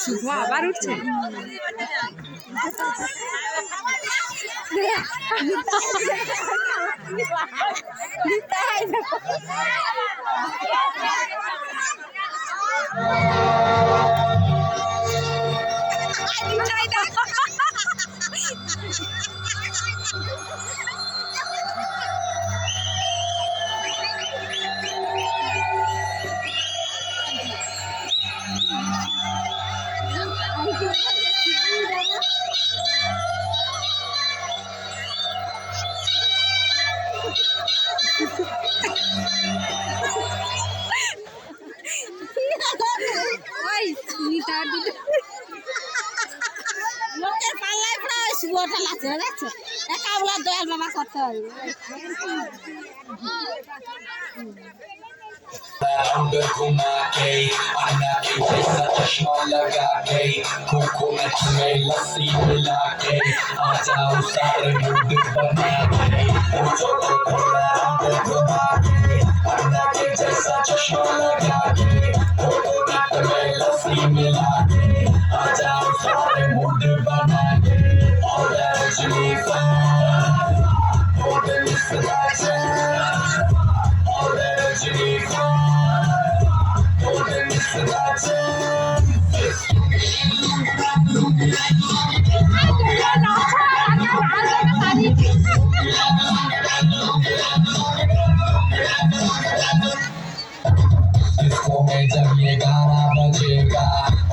শুভ আবার উঠছে। লোকের পাল্লায় প্রায় শুভটা লাগছে দেখছো একা বলা দয়াল বাবা করতে হবে रंग घुमा के अन्ना के जैसा चश्मा लगा के कोकोनट में लस्सी मिला के आ जाओ सारे मूड बना के मुझको थोड़ा रंग घुमा के अन्ना के जैसा चश्मा लगा के कोकोनट में लस्सी मिला के आ जाओ सारे मूड बना के orange leaf golden sriracha orange leaf golden sriracha इसको में जब ये गाना बजेगा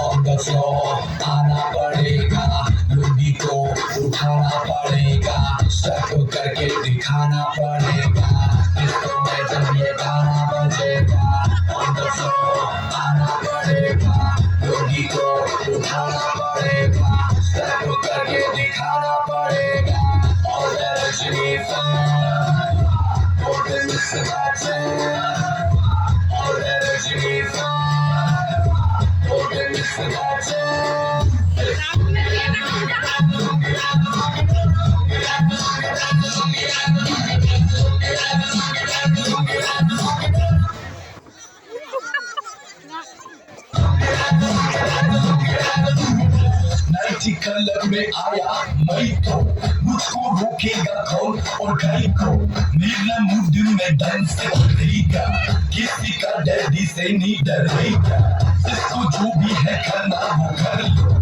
on the floor आना पड़ेगा लुंगी को उठाना पड़ेगा स्टेप करके दिखाना पड़ेगा इसको में जब ये गाना बजेगा on the floor आना पड़ेगा लुंगी को उठाना पड़ेगा स्टेप करके दिखाना पड़ेगा orange leaf golden sriracha orange leaf golden sriracha nighty colour में आया मई तो मुझको रोकेगा कौन और कहीं को मेरा मूड में डांस करेगा किसी का डैडी से नहीं डरेगा इसको जो भी है करना वो कर लो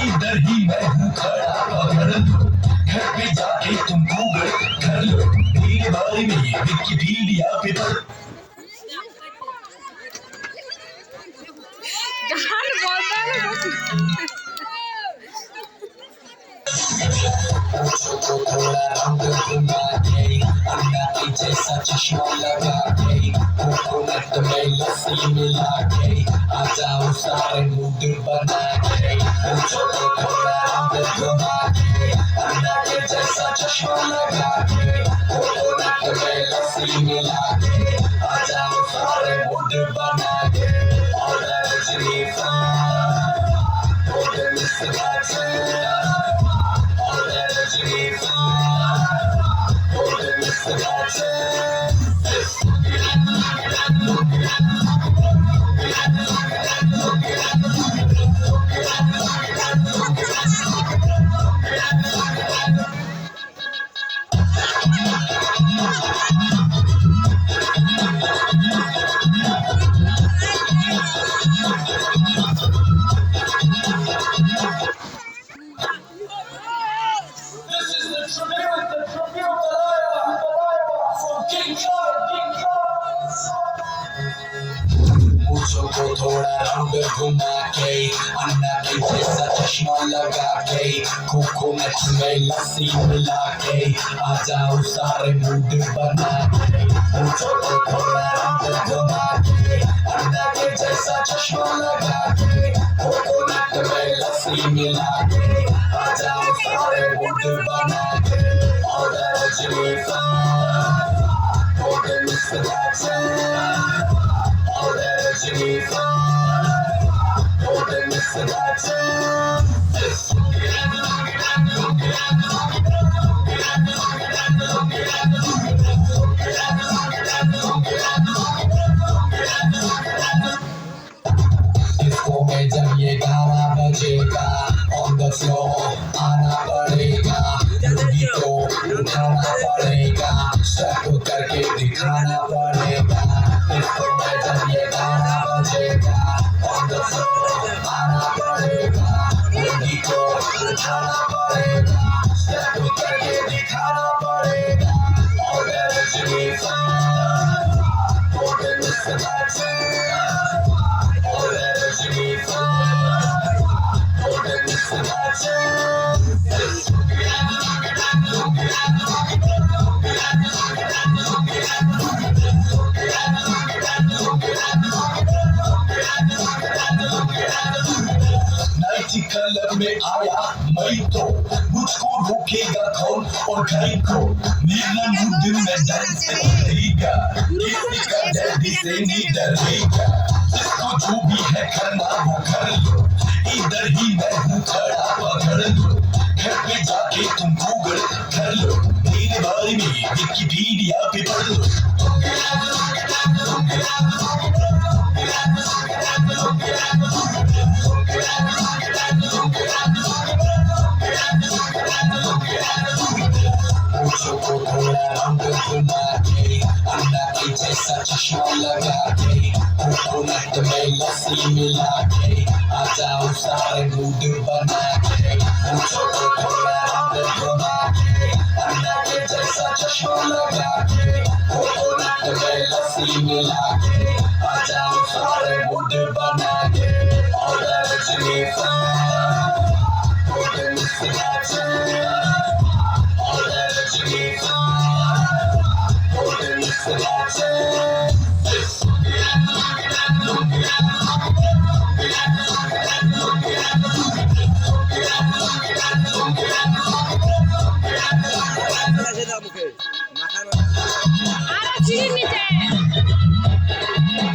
इधर ही मैं हूँ खड़ा पकड़ लो घर पे जाके तुम गूगल कर लो मेरे बारे में ये विकिपीडिया पे पढ़ গান বলতে मुझको थोड़ा रंग घुमा के अन्ना के जैसा चश्मा लगा के कोकोनट में लस्सी मिला के आ जाओ सारे मूड बना के मुझको थोड़ा रंग घुमा के अन्ना के जैसा चश्मा लगा के कोकोनट में लस्सी मिला के आ जाओ सारे मूड बना के orange leaf golden sriracha orange leaf golden sriracha This is the tribute from King Charles. मुझको थोड़ा रंग घुमा के अन्ना के जैसा चश्मा लगा के कोकोनट में लस्सी मिला के आ जाओ सारे मूड बना के मुझको थोड़ा रंग घुमा के अन्ना के जैसा चश्मा लगा के कोकोनट में लस्सी मिला के आ जाओ सारे मूड बना के orange leaf golden sriracha orange leaf golden sriracha इसको में जब ये गाना फ्लो आना पड़ेगा लुंगी को उठाना पड़ेगा स्टेप करके दिखाना पड़ेगा इसको मैं जब ये गाना बजेगा ऑन द फ्लोर आना पड़ेगा लुंगी को उठाना पड़ेगा स्टेप करके दिखाना पड़ेगा और Jimmy Fallon more than Mr. Jackson more than Jimmy Fallon more than Mr. Nighty colour में आया मैं तो मुझको रोकेगा कौन और कहीं को मेरा मूड में डांस करेगा किसी का जल्दी से नहीं डरेगा जिसको जो भी है करना वो कर लो इधर ही मैं हूँ खड़ा पकड़ लो घर पे जाके तुम गूगल कर लो मेरे बारे में विकिपीडिया पे पढ़ लो पूछो को थोड़ा रंग घुमा के अंडा के जैसा चश्मा लगा के कोकोनट में लस्सी मिला के आ जाओ सारे मूड बना के पूछो को थोड़ा रंग घुमा के अंडा के जैसा चश्मा लगा के कोकोनट में लस्सी मिला के आ जाओ सारे मूड बना के और Jimmy Fallon more than Mr. Jackson Jimmy Fallon more than Mr. Jackson আর চিনি নিচে